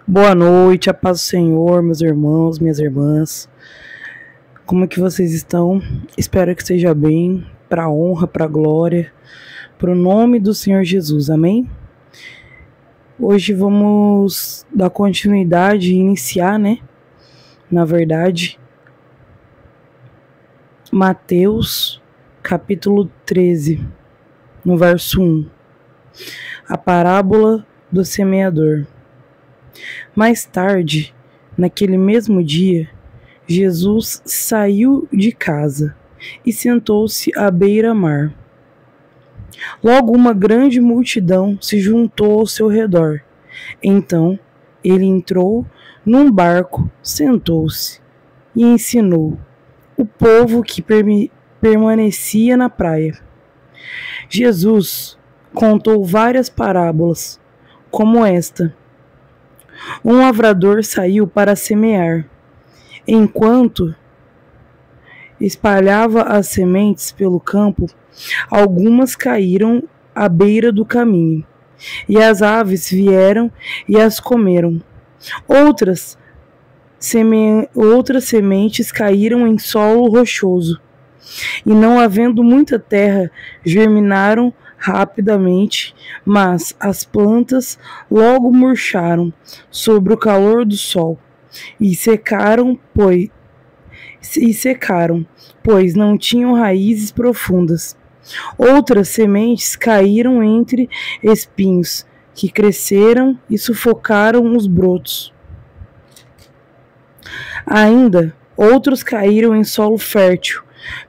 Boa noite, a paz do Senhor, meus irmãos, minhas irmãs. Como é que vocês estão? Espero que esteja bem, para a honra, para a glória, para o nome do Senhor Jesus, amém? Hoje vamos dar continuidade e iniciar, na verdade, Mateus, capítulo 13, no verso 1, a parábola do semeador. Mais tarde, naquele mesmo dia, Jesus saiu de casa e sentou-se à beira-mar. Logo uma grande multidão se juntou ao seu redor. Então ele entrou num barco, sentou-se e ensinou o povo que permanecia na praia. Jesus contou várias parábolas, como esta. Um lavrador saiu para semear. Enquanto espalhava as sementes pelo campo, algumas caíram à beira do caminho, e as aves vieram e as comeram. Outras sementes caíram em solo rochoso, e não havendo muita terra, germinaram rapidamente, mas as plantas logo murcharam sob o calor do sol e secaram, pois não tinham raízes profundas. Outras sementes caíram entre espinhos, que cresceram e sufocaram os brotos. Ainda outros caíram em solo fértil,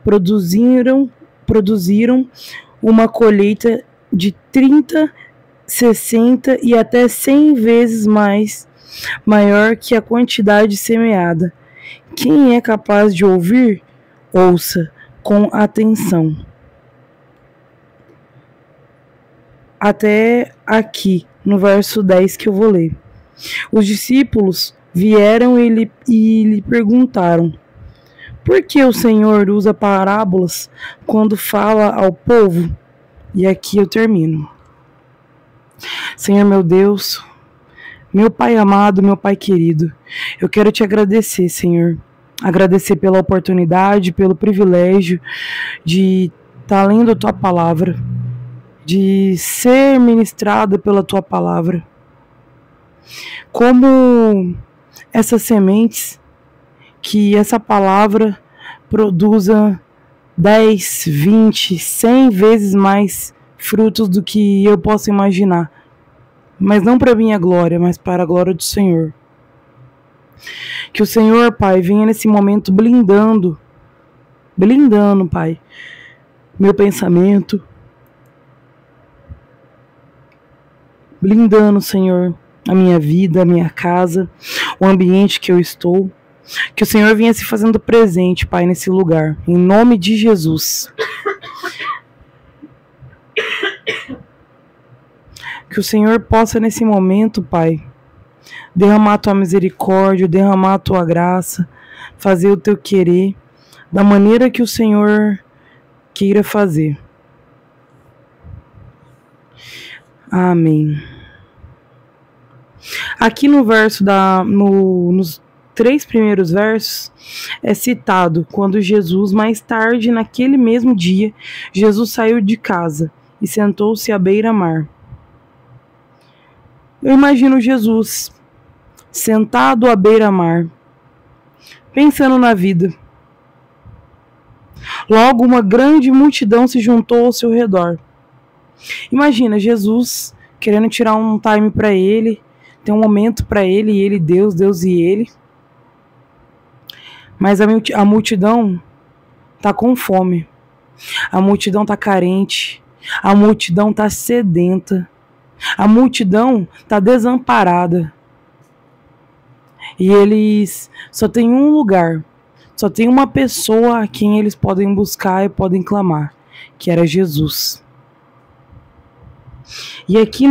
produziram uma colheita de 30, 60 e até 100 vezes maior que a quantidade semeada. Quem é capaz de ouvir, ouça com atenção. Até aqui, no verso 10 que eu vou ler. Os discípulos vieram e lhe perguntaram: por que o Senhor usa parábolas quando fala ao povo? E aqui eu termino. Senhor meu Deus, meu Pai amado, meu Pai querido, eu quero te agradecer, Senhor. Agradecer pela oportunidade, pelo privilégio de estar lendo a Tua Palavra, de ser ministrada pela Tua Palavra. Como essas sementes, que essa palavra produza 10, 20, 100 vezes mais frutos do que eu posso imaginar. Mas não para minha glória, mas para a glória do Senhor. Que o Senhor, Pai, venha nesse momento blindando, Pai, meu pensamento. Blindando, Senhor, a minha vida, a minha casa, o ambiente que eu estou. Que o Senhor venha se fazendo presente, Pai, nesse lugar. Em nome de Jesus. Que o Senhor possa, nesse momento, Pai, derramar a Tua misericórdia, derramar a Tua graça, fazer o Teu querer, da maneira que o Senhor queira fazer. Amém. Aqui no verso nos 3 primeiros versos é citado quando Jesus, mais tarde, naquele mesmo dia, Jesus saiu de casa e sentou-se à beira-mar. Eu imagino Jesus sentado à beira-mar, pensando na vida. Logo uma grande multidão se juntou ao seu redor. Imagina Jesus querendo tirar um time para ele, ter um momento para ele e ele, Deus e ele. Mas a multidão tá com fome, a multidão tá carente, a multidão tá sedenta, a multidão tá desamparada. E eles só têm um lugar, só tem uma pessoa a quem eles podem buscar e podem clamar, que era Jesus. E aqui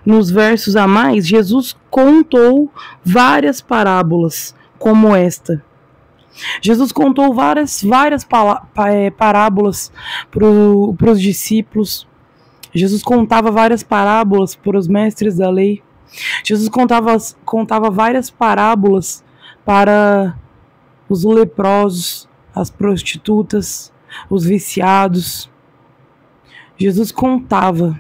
nos versos a mais, Jesus contou várias parábolas como esta. Jesus contou várias parábolas para os discípulos. Jesus contava várias parábolas para os mestres da lei. Jesus contava várias parábolas para os leprosos, as prostitutas, os viciados. Jesus contava.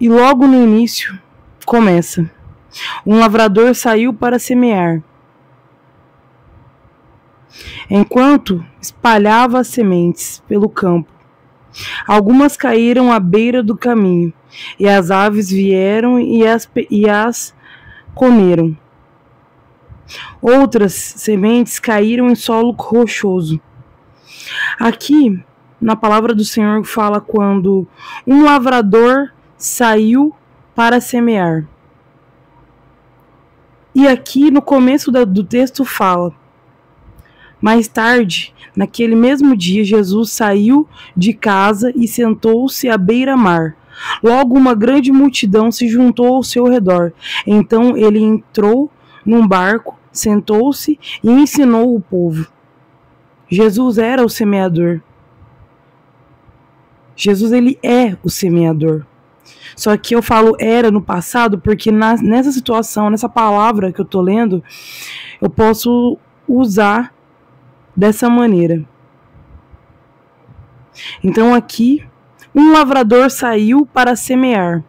E logo no início começa: um lavrador saiu para semear. Enquanto espalhava as sementes pelo campo, algumas caíram à beira do caminho, e as aves vieram e as comeram. Outras sementes caíram em solo rochoso. Aqui, na palavra do Senhor, fala quando um lavrador saiu para semear. E aqui no começo do texto fala: mais tarde, naquele mesmo dia, Jesus saiu de casa e sentou-se à beira-mar. Logo uma grande multidão se juntou ao seu redor. Então ele entrou num barco, sentou-se e ensinou o povo. Jesus era o semeador. Jesus, ele é o semeador. Só que eu falo era no passado porque nessa situação, nessa palavra que eu tô lendo, eu posso usar dessa maneira. Então aqui, um lavrador saiu para semear.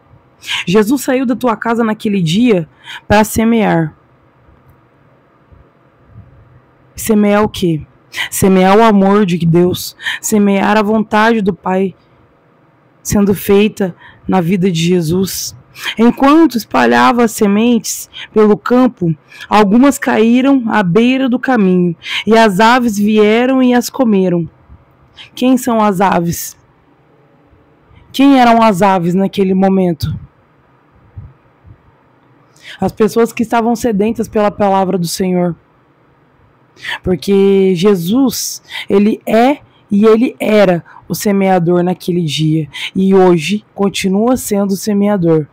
Jesus saiu da tua casa naquele dia para semear. Semear o quê? Semear o amor de Deus, semear a vontade do Pai sendo feita na vida de Jesus. Enquanto espalhava as sementes pelo campo, algumas caíram à beira do caminho, e as aves vieram e as comeram. Quem são as aves? Quem eram as aves naquele momento? As pessoas que estavam sedentas pela palavra do Senhor. Porque Jesus, ele é e ele era o semeador naquele dia, e hoje continua sendo o semeador.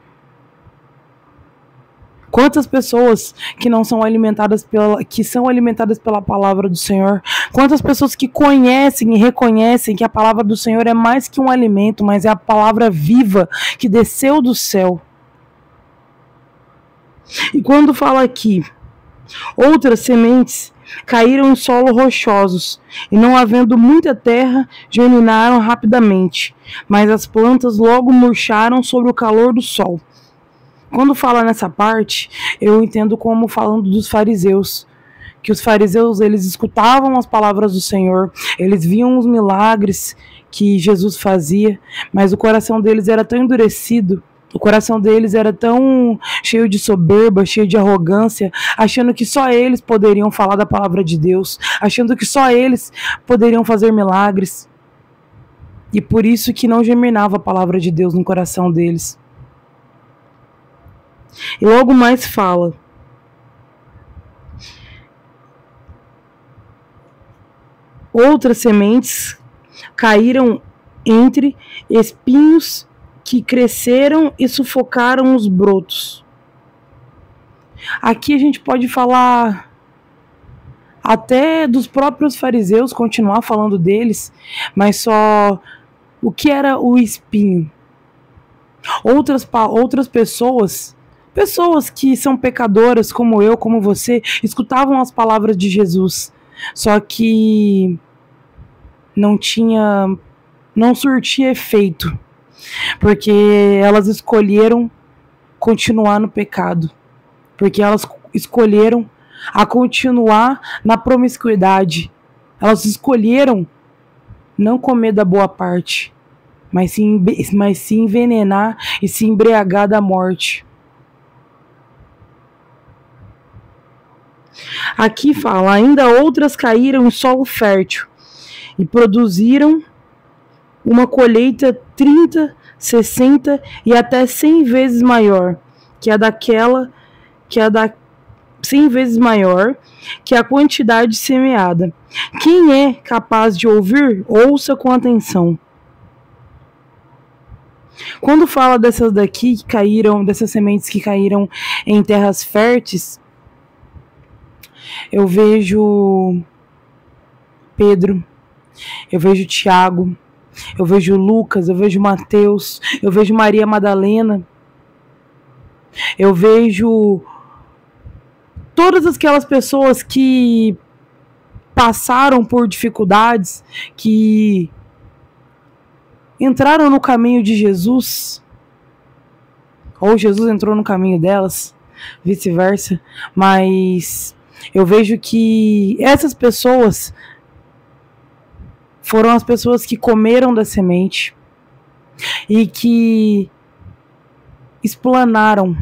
Quantas pessoas que não são alimentadas que são alimentadas pela palavra do Senhor? Quantas pessoas que conhecem e reconhecem que a palavra do Senhor é mais que um alimento, mas é a palavra viva que desceu do céu? E quando fala aqui, outras sementes caíram em solo rochosos, e não havendo muita terra, germinaram rapidamente, mas as plantas logo murcharam sob o calor do sol. Quando fala nessa parte, eu entendo como falando dos fariseus, que os fariseus, eles escutavam as palavras do Senhor, eles viam os milagres que Jesus fazia, mas o coração deles era tão endurecido, o coração deles era tão cheio de soberba, cheio de arrogância, achando que só eles poderiam falar da palavra de Deus, achando que só eles poderiam fazer milagres, e por isso que não germinava a palavra de Deus no coração deles. E logo mais fala: outras sementes caíram entre espinhos que cresceram e sufocaram os brotos. Aqui a gente pode falar até dos próprios fariseus, continuar falando deles, mas só o que era o espinho. Outras pessoas que são pecadoras como eu, como você, escutavam as palavras de Jesus, só que não surtia efeito, porque elas escolheram continuar no pecado, porque elas escolheram a continuar na promiscuidade, elas escolheram não comer da boa parte, mas se envenenar e se embriagar da morte. Aqui fala: ainda outras caíram em solo fértil e produziram uma colheita 30, 60 e até 100 vezes maior que a 100 vezes maior que a quantidade semeada. Quem é capaz de ouvir, ouça com atenção. Quando fala dessas sementes que caíram em terras férteis, eu vejo Pedro, eu vejo Tiago, eu vejo Lucas, eu vejo Mateus, eu vejo Maria Madalena, eu vejo todas aquelas pessoas que passaram por dificuldades, que entraram no caminho de Jesus, ou Jesus entrou no caminho delas, vice-versa, mas eu vejo que essas pessoas foram as pessoas que comeram da semente e que explanaram,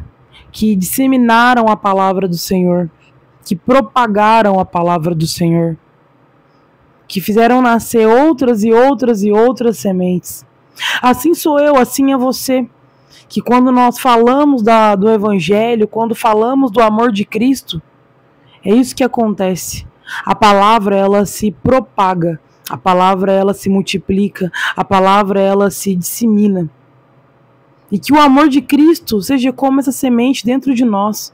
que disseminaram a palavra do Senhor, que propagaram a palavra do Senhor, que fizeram nascer outras e outras e outras sementes. Assim sou eu, assim é você, que quando nós falamos do Evangelho, quando falamos do amor de Cristo, é isso que acontece. A palavra, ela se propaga, a palavra, ela se multiplica, a palavra, ela se dissemina. E que o amor de Cristo seja como essa semente dentro de nós,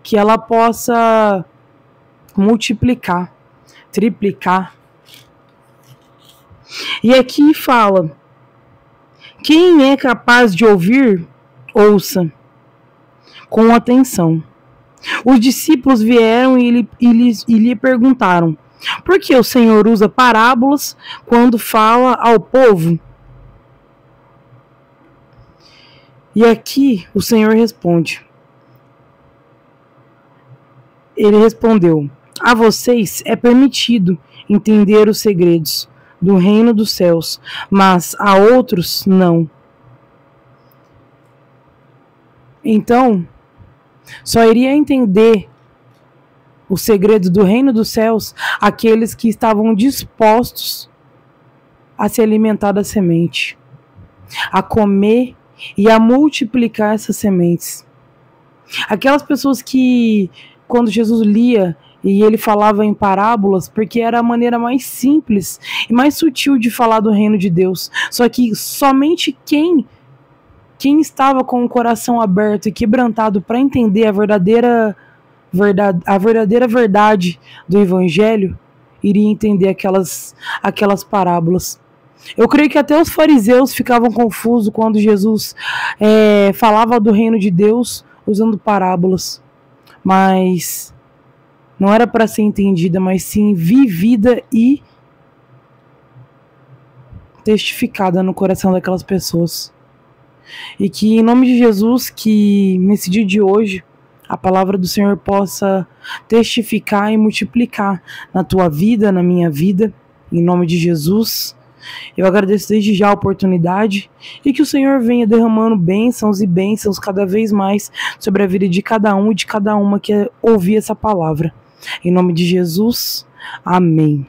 que ela possa multiplicar, triplicar. E aqui fala: quem é capaz de ouvir, ouça com atenção. Os discípulos vieram e lhe perguntaram: por que o Senhor usa parábolas quando fala ao povo? E aqui o Senhor responde. Ele respondeu: a vocês é permitido entender os segredos do reino dos céus, mas a outros não. Então, só iria entender o segredo do reino dos céus aqueles que estavam dispostos a se alimentar da semente, a comer e a multiplicar essas sementes. Aquelas pessoas que, quando Jesus lia e ele falava em parábolas, porque era a maneira mais simples e mais sutil de falar do reino de Deus. Só que somente quem estava com o coração aberto e quebrantado para entender a verdadeira verdade do Evangelho iria entender aquelas parábolas. Eu creio que até os fariseus ficavam confusos quando Jesus falava do reino de Deus usando parábolas. Mas não era para ser entendida, mas sim vivida e testificada no coração daquelas pessoas. E que em nome de Jesus, que nesse dia de hoje, a palavra do Senhor possa testificar e multiplicar na tua vida, na minha vida, em nome de Jesus. Eu agradeço desde já a oportunidade e que o Senhor venha derramando bênçãos e bênçãos cada vez mais sobre a vida de cada um e de cada uma que ouvir essa palavra. Em nome de Jesus, amém.